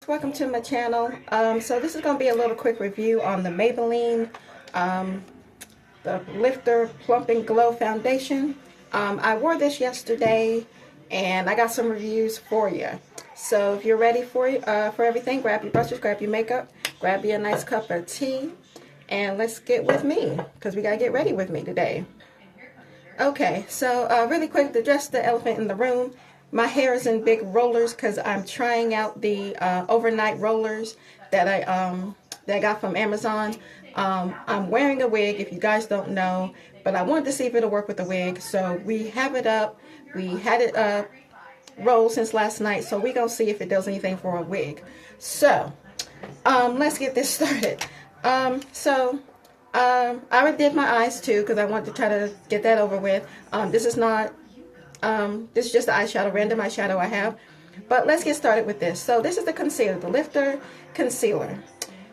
Welcome to my channel. So this is going to be a little quick review on the Maybelline the Lifter Plump and Glow foundation. I wore this yesterday and I got some reviews for you. So if you're ready for everything, grab your brushes, grab your makeup, grab you a nice cup of tea, and let's get with me because we got to get ready with me today. Okay, so really quick to address the elephant in the room. My hair is in big rollers because I'm trying out the overnight rollers that I got from Amazon. I'm wearing a wig, if you guys don't know, but I wanted to see if it'll work with the wig. So we have it up. We had it rolled since last night, so we're going to see if it does anything for a wig. So let's get this started. I already did my eyes too because I wanted to try to get that over with. This is just the eyeshadow, random eyeshadow I have. But let's get started with this. So this is the concealer, the Lifter concealer.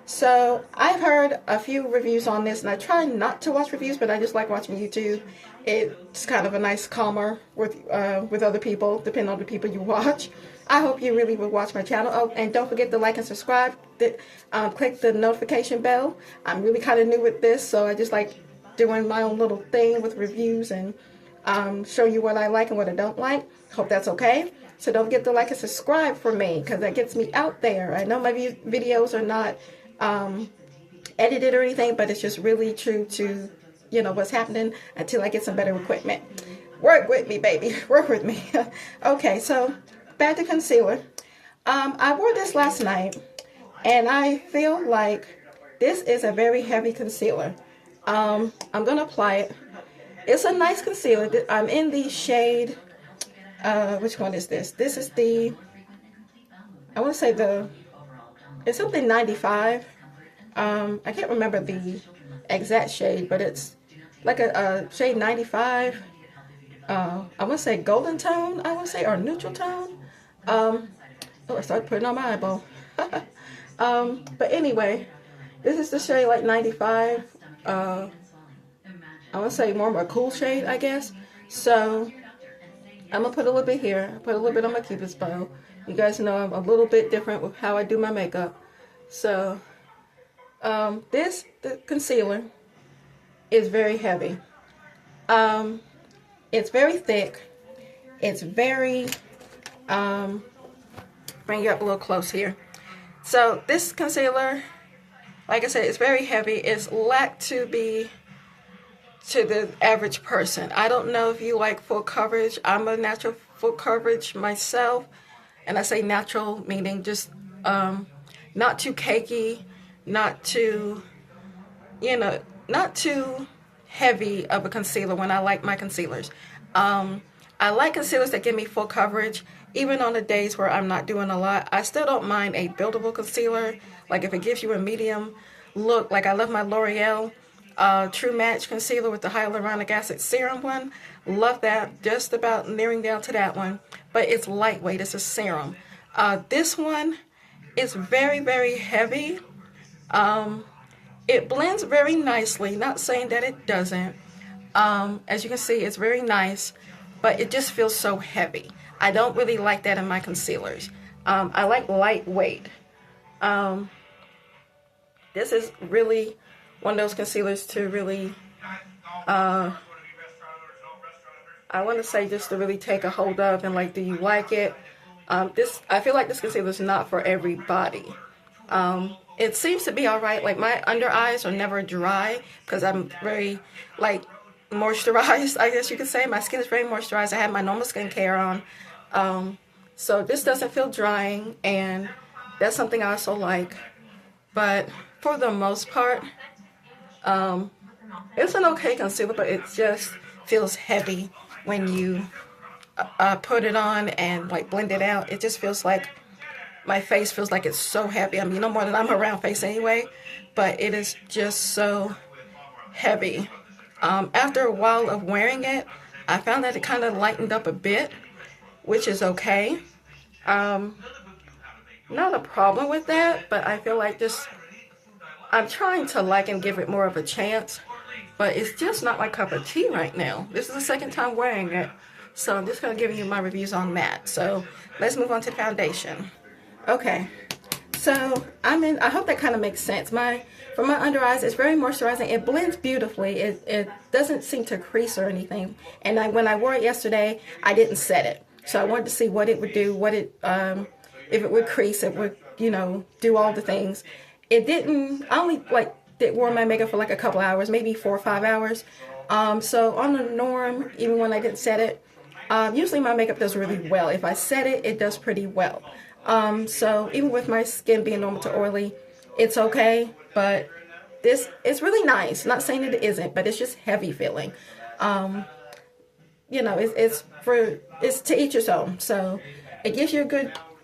So I've heard a few reviews on this, and I try not to watch reviews, but I just like watching YouTube. It's kind of a nice calmer with other people, depending on the people you watch. I hope you really will watch my channel. Oh, and don't forget to like and subscribe. Click the notification bell. I'm really kind of new with this, so I just like doing my own little thing with reviews and show you what I like and what I don't like. Hope that's okay. So don't forget to like and subscribe for me because that gets me out there. I know my videos are not edited or anything, but it's just really true to what's happening until I get some better equipment. Work with me, baby. Work with me. Okay, so back to concealer. I wore this last night and I feel like this is a very heavy concealer. I'm gonna apply it. It's a nice concealer. I'm in the shade, which one is this? This is the, I want to say it's something 95. I can't remember the exact shade, but it's like a shade 95. I want to say golden tone, I want to say, or neutral tone. Oh, I started putting on my eyeball. But anyway, this is the shade like 95. I want to say more of a cool shade, I guess. So I'm going to put a little bit here. Put a little bit on my Cupid's bow. You guys know I'm a little bit different with how I do my makeup. So the concealer is very heavy. It's very thick. It's very, bring you up a little close here. So this concealer, like I said, it's very heavy. It's lacked to be to the average person. I don't know if you like full coverage. I'm a natural full coverage myself, and I say natural meaning just not too cakey, not too not too heavy of a concealer when I like my concealers. I like concealers that give me full coverage even on the days where I'm not doing a lot. I still don't mind a buildable concealer, like if it gives you a medium look. Like I love my L'Oreal True Match concealer with the hyaluronic acid serum one. Love that. Just about nearing down to that one. But it's lightweight. It's a serum. This one is very, very heavy. It blends very nicely. Not saying that it doesn't. As you can see, it's very nice. But it just feels so heavy. I don't really like that in my concealers. I like lightweight. This is really one of those concealers to really, I want to say just to really take a hold of and like, do you like it? I feel like this concealer is not for everybody. It seems to be alright. Like my under eyes are never dry because I'm very like moisturized, I guess you could say. My skin is very moisturized. I have my normal skincare on. So this doesn't feel drying, and that's something I also like. But for the most part, it's an okay concealer, but it just feels heavy when you put it on and like blend it out. It just feels like my face feels like it's so heavy. I mean, no more than I'm a round face anyway, but it is just so heavy. After a while of wearing it, I found that it kind of lightened up a bit, which is okay. Not a problem with that, but I feel like I'm trying to like and give it more of a chance, but it's just not my cup of tea right now. This is the second time wearing it, so I'm just going to give you my reviews on that. So let's move on to the foundation. Okay, So I hope that kind of makes sense. For my under eyes, it's very moisturizing. It blends beautifully. It doesn't seem to crease or anything. And when I wore it yesterday, I didn't set it. So I wanted to see what it would do, if it would crease, it would, do all the things. It didn't. I only wore my makeup for like a couple hours, maybe 4 or 5 hours. So on the norm, even when I didn't set it, usually my makeup does really well. If I set it, it does pretty well. So even with my skin being normal to oily, it's okay. But it's really nice. Not saying that it isn't, but it's just heavy feeling. It's to each his own. So it gives you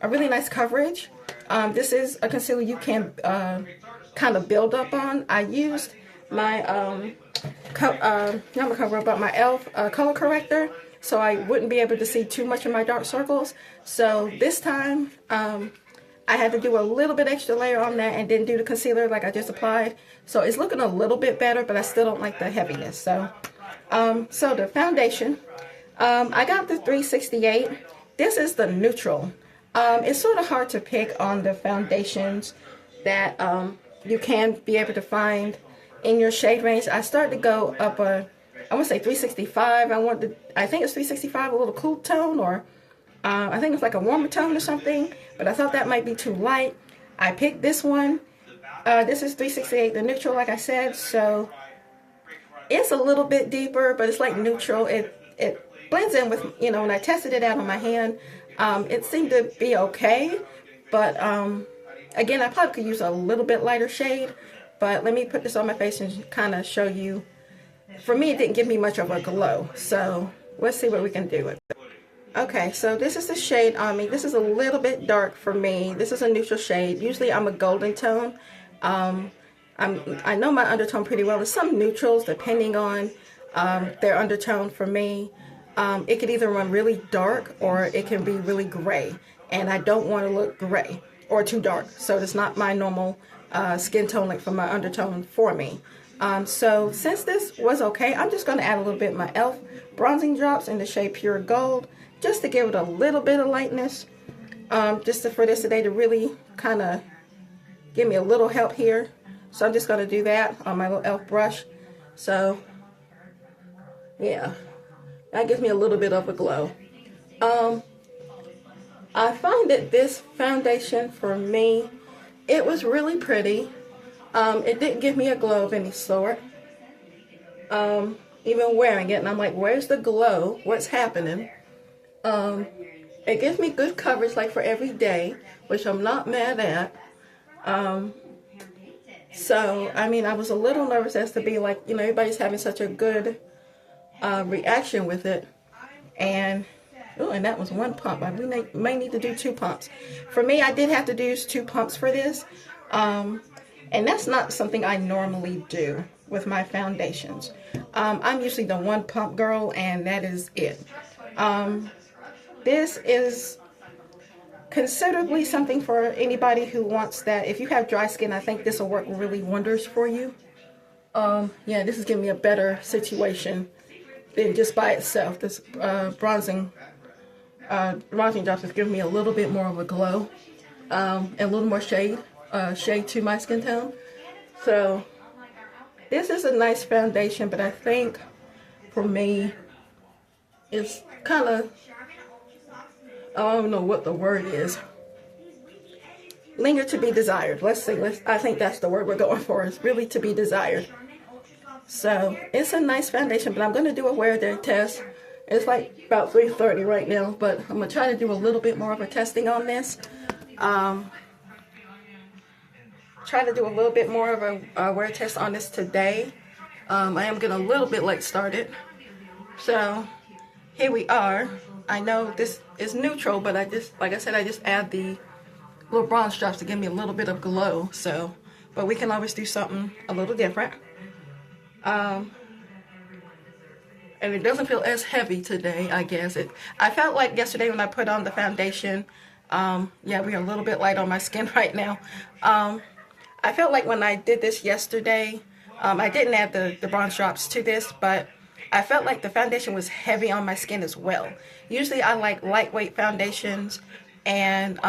a really nice coverage. This is a concealer you can kind of build up on. I used my my e.l.f. color corrector, so I wouldn't be able to see too much of my dark circles. So this time I had to do a little bit extra layer on that and didn't do the concealer like I just applied. So it's looking a little bit better, but I still don't like the heaviness. So so the foundation, I got the 368. This is the neutral. It's sort of hard to pick on the foundations that you can be able to find in your shade range. I started to go up I want to say 365. I think it's 365, a little cool tone, or I think it's like a warmer tone or something, but I thought that might be too light. I picked this one. This is 368, the neutral, like I said, so it's a little bit deeper, but it's like neutral. It blends in with, when I tested it out on my hand, it seemed to be okay, but again, I probably could use a little bit lighter shade, but let me put this on my face and kind of show you. For me, it didn't give me much of a glow, so let's see what we can do with it. Okay, so this is the shade on me. This is a little bit dark for me. This is a neutral shade. Usually I'm a golden tone. I know my undertone pretty well. There's some neutrals depending on their undertone for me. It could either run really dark or it can be really gray, and I don't want to look gray or too dark, so it's not my normal skin tone like for my undertone for me. So since this was okay, I'm just going to add a little bit of my e.l.f. bronzing drops in the shade Pure Gold, just to give it a little bit of lightness, for this today to really kind of give me a little help here. So I'm just going to do that on my little e.l.f. brush. So yeah, that gives me a little bit of a glow. I find that this foundation for me, it was really pretty. It didn't give me a glow of any sort. Even wearing it, and I'm like, where's the glow? What's happening? It gives me good coverage like for every day, which I'm not mad at. So, I mean, I was a little nervous as to be like, everybody's having such a good reaction with it. And that was one pump. We may need to do 2 pumps. For me, I did have to do 2 pumps for this. And that's not something I normally do with my foundations. I'm usually the 1 pump girl, and that is it. This is considerably something for anybody who wants that. If you have dry skin, I think this will work really wonders for you. Yeah, this is giving me a better situation than just by itself. This bronzing drops is giving me a little bit more of a glow, and a little more shade to my skin tone. So this is a nice foundation, but I think for me it's kind of, I don't know what the word is. Linger to be desired. Let's see. I think that's the word we're going for. It's really to be desired. So it's a nice foundation, but I'm going to do a wear day test. It's like about 3:30 right now, but I'm going to try to do a little bit more of a testing on this. Try to do a little bit more of a wear test on this today. I am getting a little bit late started. So here we are. I know this is neutral, but like I said, I just add the little bronze drops to give me a little bit of glow. So, but we can always do something a little different. And it doesn't feel as heavy today, I guess. I felt like yesterday when I put on the foundation, yeah, we're a little bit light on my skin right now. I felt like when I did this yesterday, I didn't add the bronze drops to this, but I felt like the foundation was heavy on my skin as well. Usually I like lightweight foundations, and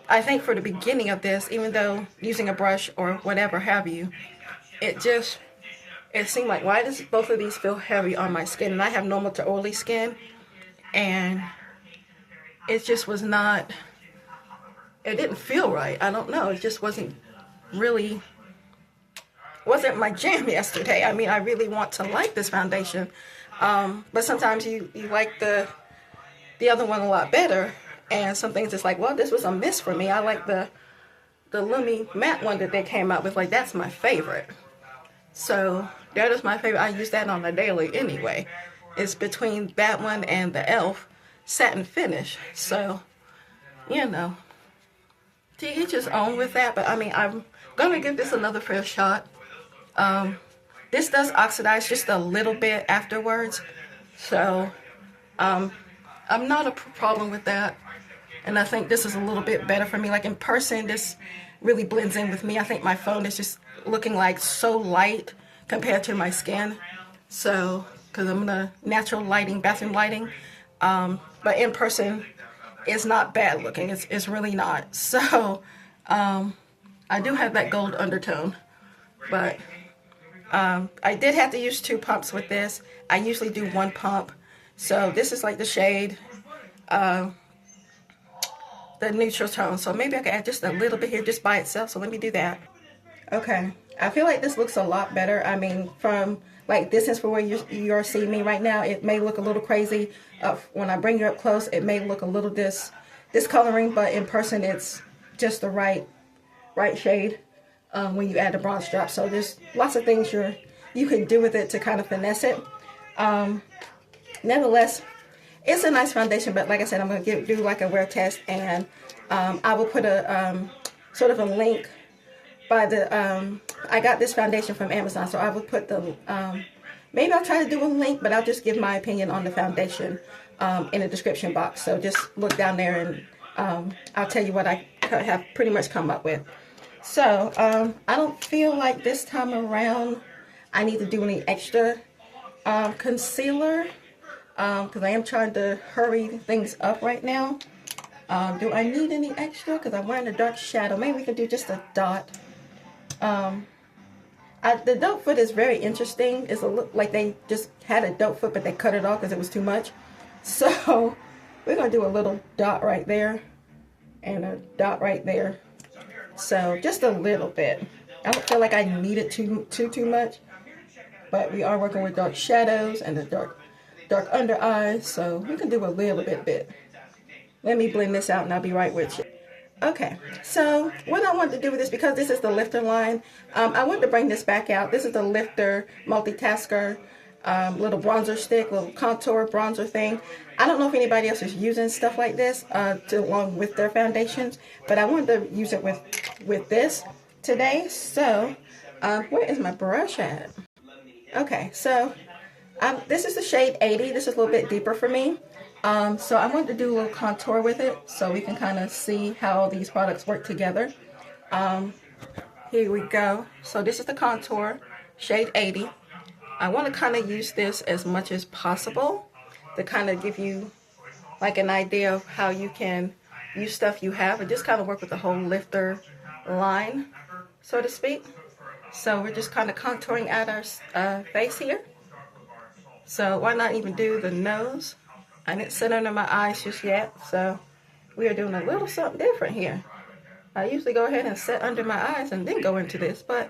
I think for the beginning of this, even though using a brush or whatever have you, it seemed like, why does both of these feel heavy on my skin? And I have normal to oily skin, and it just was not, it didn't feel right. I don't know, it just wasn't my jam yesterday. I mean, I really want to like this foundation, but sometimes you like the other one a lot better, and some things it's like, well, this was a miss for me. I like the Lumi-matte one that they came out with. Like, that's my favorite. So that is my favorite. I use that on the daily anyway. It's between that one and the e.l.f. satin finish. So, you know, to each his own with that. But I mean, I'm gonna give this another fair shot. This does oxidize just a little bit afterwards, so I'm not a problem with that. And I think this is a little bit better for me. Like in person, this really blends in with me. I think my phone is just looking like so light compared to my skin. So, because I'm the natural lighting, bathroom lighting. But in person, it's not bad looking. It's really not. So, I do have that gold undertone. But I did have to use 2 pumps with this. I usually do 1 pump. So this is like the shade, the neutral tone. So maybe I can add just a little bit here just by itself. So let me do that. Okay, I feel like this looks a lot better. I mean, from like distance from where you're seeing me right now, it may look a little crazy. When I bring you up close, it may look a little discoloring, but in person, it's just the right shade when you add the bronze drop. So there's lots of things you can do with it to kind of finesse it. Nevertheless, it's a nice foundation, but like I said, I'm going to do like a wear test, and I will put a sort of a link by the, I got this foundation from Amazon, so I will put the, maybe I'll try to do a link, but I'll just give my opinion on the foundation in the description box. So just look down there, and I'll tell you what I have pretty much come up with. So I don't feel like this time around I need to do any extra concealer, because I am trying to hurry things up right now. Do I need any extra? Because I'm wearing a dark shadow. Maybe we can do just a dot. The dope foot is very interesting. It's a look like they just had a dope foot, but they cut it off because it was too much. So we're going to do a little dot right there and a dot right there. So just a little bit. I don't feel like I need it too much, but we are working with dark shadows and the dark under eyes, so we can do a little bit. Let me blend this out and I'll be right with you. Okay, so what I wanted to do with this, because this is the lifter line, I wanted to bring this back out. This is the lifter multitasker little bronzer stick, little contour bronzer thing. I don't know if anybody else is using stuff like this along with their foundations, but I wanted to use it with this today. So where is my brush at? Okay, so this is the shade 80. This is a little bit deeper for me. So I wanted to do a little contour with it so we can kind of see how these products work together. Here we go. So this is the contour, shade 80. I want to kind of use this as much as possible to kind of give you like an idea of how you can use stuff you have and just kind of work with the whole lifter line, so to speak. So we're just kind of contouring out our face here. So why not even do the nose? I didn't sit under my eyes just yet, so we are doing a little something different here. I usually go ahead and set under my eyes and then go into this, but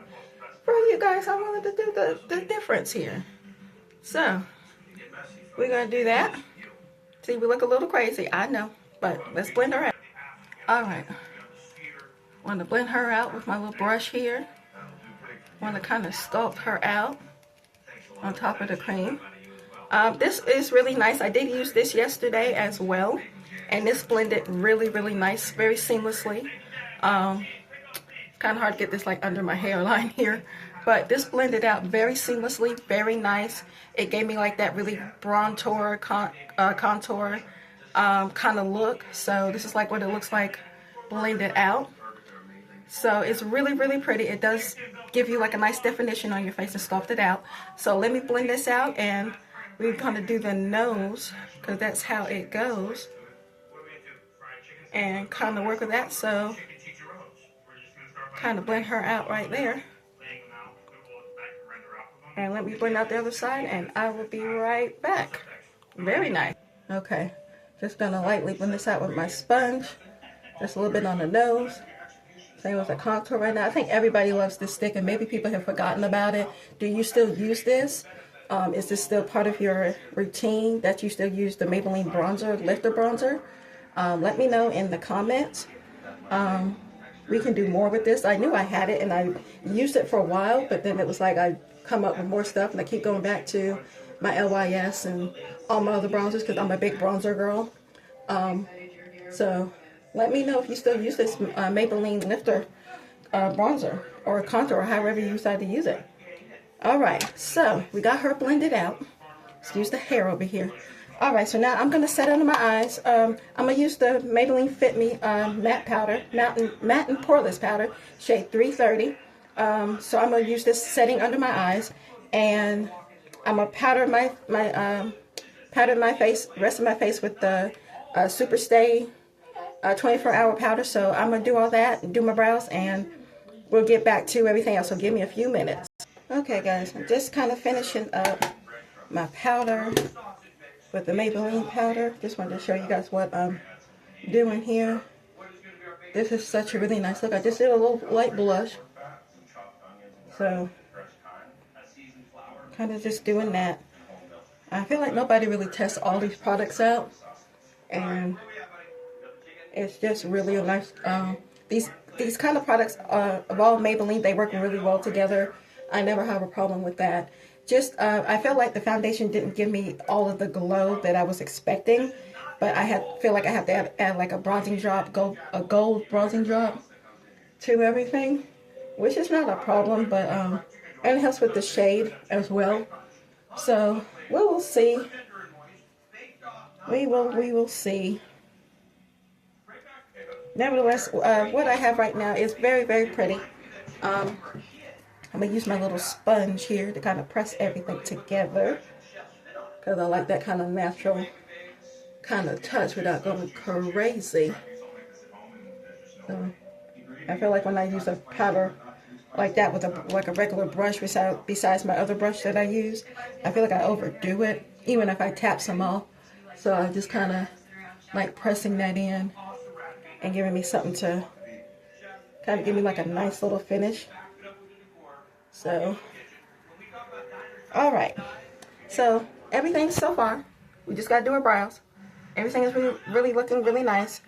for you guys, I wanted to do the difference here. So we're going to do that. See, we look a little crazy, I know, but let's blend her out. Alright, I want to blend her out with my little brush here. I want to kind of sculpt her out on top of the cream. This is really nice. I did use this yesterday as well, and this blended really nice, very seamlessly. Kind of hard to get this like under my hairline here, but this blended out very seamlessly, very nice. It gave me like that really bronzer contour kind of look. So this is like what it looks like blended out. So it's really pretty. It does give you like a nice definition on your face and sculpt it out. So let me blend this out, and we're going to do the nose because that's how it goes. and kind of work with that. So kind of blend her out right there. And let me blend out the other side, and I will be right back. Very nice. Okay, just gonna lightly blend this out with my sponge. Just a little bit on the nose. Same with the contour right now. I think everybody loves this stick, and maybe people have forgotten about it. Do you still use this? Is this still part of your routine that you still use the Maybelline bronzer, lifter bronzer? Let me know in the comments. We can do more with this. I knew I had it and I used it for a while, but then it was like I come up with more stuff and I keep going back to my LYS and all my other bronzers because I'm a big bronzer girl. So let me know if you still use this Maybelline lifter bronzer or contour or however you decide to use it. Alright, so we got her blended out. Let's use the hair over here. Alright, so now I'm going to set under my eyes. I'm going to use the Maybelline Fit Me matte powder, matte and poreless powder, shade 330. So I'm going to use this setting under my eyes, and I'm going to powder my face, rest of my face with the Super Stay 24-hour powder. So I'm going to do all that and do my brows, and we'll get back to everything else. So give me a few minutes. Okay guys, I'm just kind of finishing up my powder with the Maybelline powder. Just wanted to show you guys what I'm doing here. This is such a really nice look. I just did a little light blush. So, kind of just doing that. I feel like nobody really tests all these products out. And it's just really a nice, these kind of products of all Maybelline, they work really well together. I never have a problem with that. Just, I felt like the foundation didn't give me all of the glow that I was expecting, but I feel like I have to add like a bronzing drop, a gold bronzing drop to everything, which is not a problem, but and it helps with the shade as well. So we will see. We will see. Nevertheless, what I have right now is very, very pretty. I'm going to use my little sponge here to kind of press everything together, because I like that kind of natural kind of touch without going crazy. So I feel like when I use a powder like that with a regular brush besides my other brush that I use, I feel like I overdo it, even if I tap some off. So I just kind of like pressing that in and giving me something to kind of give me like a nice little finish. So, alright, so everything so far, we just got to do our brows. Everything is really looking really nice.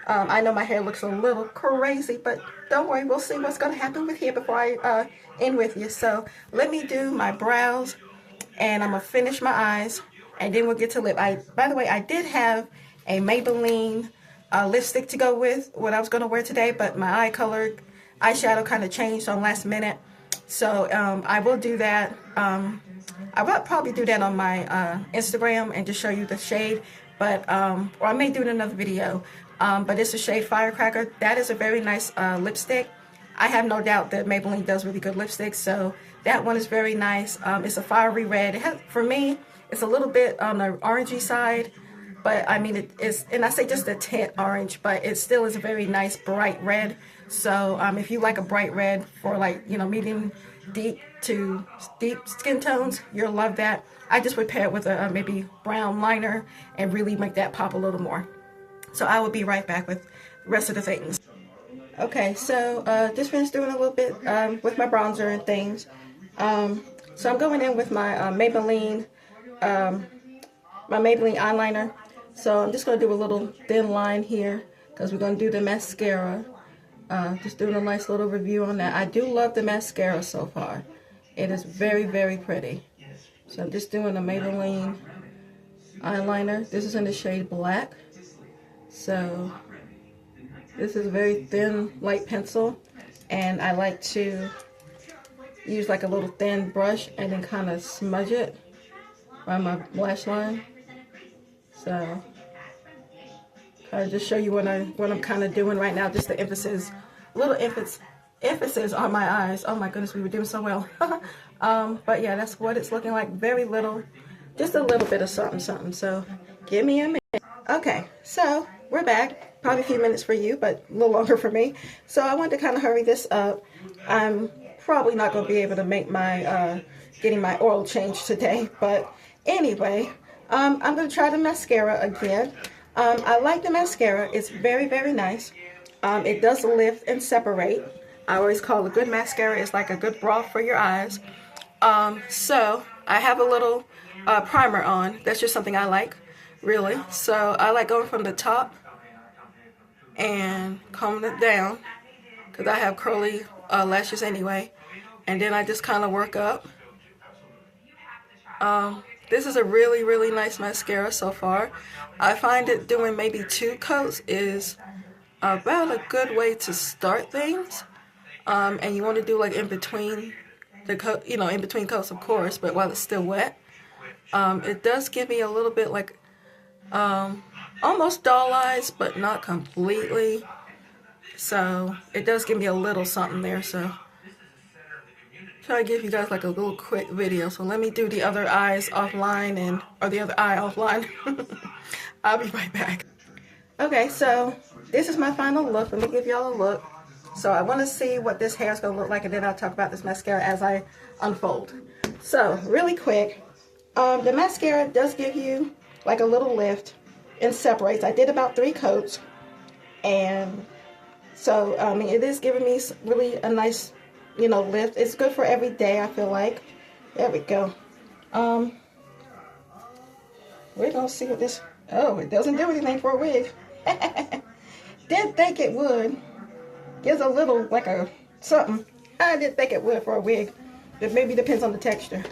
I know my hair looks a little crazy, but don't worry, we'll see what's going to happen with here before I end with you. So, let me do my brows, and I'm going to finish my eyes, and then we'll get to lip. By the way, I did have a Maybelline lipstick to go with what I was going to wear today, but my eyeshadow kind of changed on last minute. So I will do that. I will probably do that on my Instagram and just show you the shade. But or I may do it in another video. But it's a shade Firecracker. That is a very nice lipstick. I have no doubt that Maybelline does really good lipsticks. So that one is very nice. It's a fiery red. For me, it's a little bit on the orangey side. But I mean, it's, and I say just a tint orange, but it still is a very nice bright red. So if you like a bright red for like, you know, medium deep to deep skin tones, you'll love that. I just would pair it with a maybe brown liner and really make that pop a little more. So I will be right back with the rest of the things. Okay, so just finished doing a little bit with my bronzer and things. So I'm going in with my Maybelline eyeliner. So I'm just going to do a little thin line here because we're going to do the mascara. Just doing a nice little review on that. I do love the mascara so far. It is very, very pretty. So I'm just doing a Maybelline eyeliner. This is in the shade Black. So this is a very thin, light pencil. And I like to use like a little thin brush and then kind of smudge it around my lash line. So I'll just show you what I'm kind of doing right now, just the emphasis, little emphasis on my eyes. Oh my goodness, we were doing so well. But yeah, that's what it's looking like. Very little, just a little bit of something. So give me a minute. Okay, so we're back. Probably a few minutes for you, but a little longer for me. So I wanted to kind of hurry this up. I'm probably not going to be able to make my, getting my oil change today. But anyway, I'm going to try the mascara again. I like the mascara. It's very, very nice. It does lift and separate. I always call a good mascara is like a good bra for your eyes. So I have a little primer on. That's just something I like, really. So I like going from the top and combing it down because I have curly lashes anyway. And then I just kind of work up. This is a really, really nice mascara so far. I find it doing maybe 2 coats is about a good way to start things. And you want to do like in between the coat, you know, in between coats, of course, but while it's still wet. It does give me a little bit like almost doll eyes, but not completely. So it does give me a little something there. So try to give you guys like a little quick video. So let me do the other eyes offline or the other eye offline. I'll be right back. Okay, so this is my final look. Let me give y'all a look. So I want to see what this hair is going to look like, and then I'll talk about this mascara as I unfold. So really quick, the mascara does give you like a little lift and separates. I did about 3 coats, and so I mean it is giving me really a nice, you know, lift. It's good for every day, I feel like. There we go. We're gonna see what this. Oh, it doesn't do anything for a wig. Didn't think it would. Gives a little like a something. I didn't think it would for a wig. It maybe depends on the texture.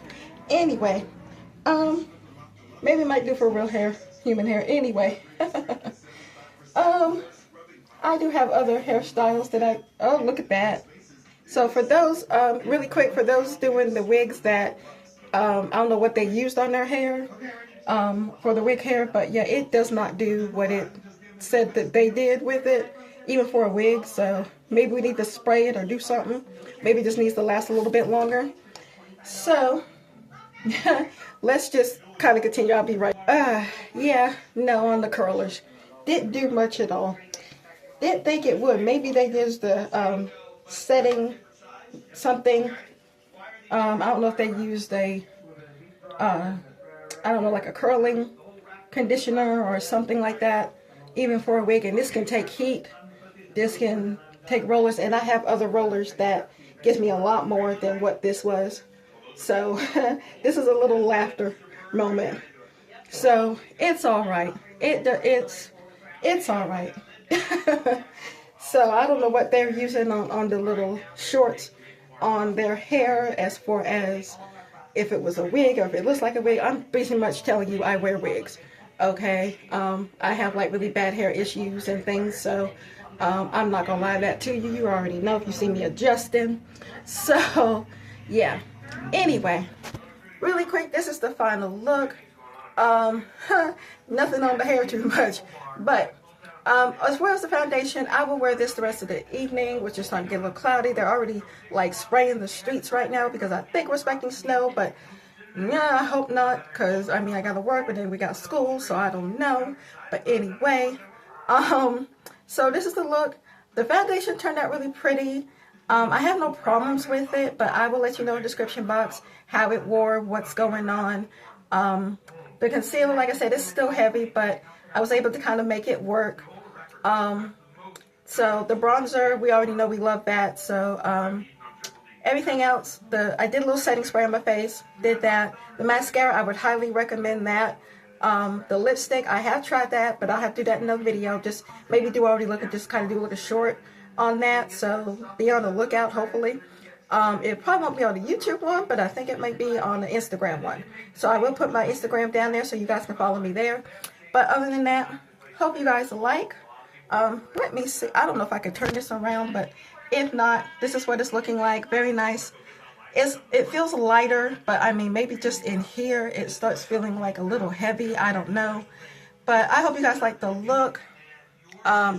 Anyway, maybe it might do for real hair, human hair. Anyway, I do have other hairstyles that oh, look at that. So for those, really quick, for those doing the wigs that, I don't know what they used on their hair, for the wig hair, but yeah, it does not do what it said that they did with it, even for a wig. So maybe we need to spray it or do something. Maybe it just needs to last a little bit longer. So let's just kind of continue. I'll be right. Yeah, no, on the curlers. Didn't do much at all. Didn't think it would. Maybe they used the setting something. I don't know if they used a I don't know, like a curling conditioner or something like that, even for a wig. And this can take heat. This can take rollers, and I have other rollers that gives me a lot more than what this was. So this is a little laughter moment. So it's all right. It's all right. So I don't know what they're using on the little shorts on their hair as far as if it was a wig or if it looks like a wig. I'm pretty much telling you I wear wigs. Okay. I have like really bad hair issues and things, so I'm not gonna lie that to you. You already know if you see me adjusting. So yeah. Anyway, really quick, this is the final look. Nothing on the hair too much, but as far as the foundation, I will wear this the rest of the evening, which is starting to get a little cloudy. They're already like spraying the streets right now because I think we're expecting snow, but yeah, I hope not, because I mean I gotta work, but then we got school, so I don't know. But anyway, so this is the look. The foundation turned out really pretty. I have no problems with it, but I will let you know in the description box how it wore, what's going on. The concealer, like I said, is still heavy, but I was able to kind of make it work. So the bronzer, we already know we love that. So everything else, I did a little setting spray on my face, did that. The mascara, I would highly recommend that. The lipstick, I have tried that, but I'll have to do that in another video. Just maybe do already look at, just kind of do a little short on that. So be on the lookout, hopefully. It probably won't be on the YouTube one, but I think it might be on the Instagram one. So I will put my Instagram down there so you guys can follow me there. But other than that, hope you guys like. Let me see. I don't know if I can turn this around, but if not, this is what it's looking like. Very nice. It feels lighter, but I mean, maybe just in here, it starts feeling like a little heavy. I don't know. But I hope you guys like the look.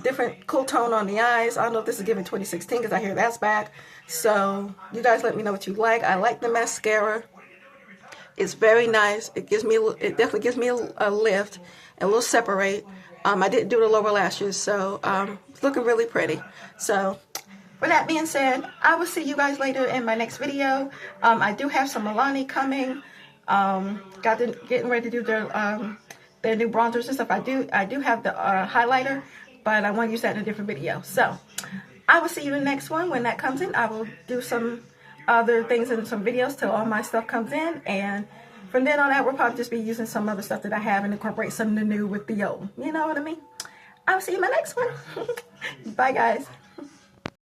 Different cool tone on the eyes. I don't know if this is giving 2016 because I hear that's back. So you guys let me know what you like. I like the mascara. It's very nice. It definitely gives me a lift and a little separate. I didn't do the lower lashes, so it's looking really pretty. So with that being said, I will see you guys later in my next video. I do have some Milani coming. Getting ready to do their new bronzers and stuff. I do have the highlighter, but I want to use that in a different video. So I will see you in the next one. When that comes in, I will do some other things and some videos till all my stuff comes in, and from then on out, we'll probably just be using some other stuff that I have and incorporate some of the new with the old. You know what I mean? I'll see you in my next one. Bye, guys.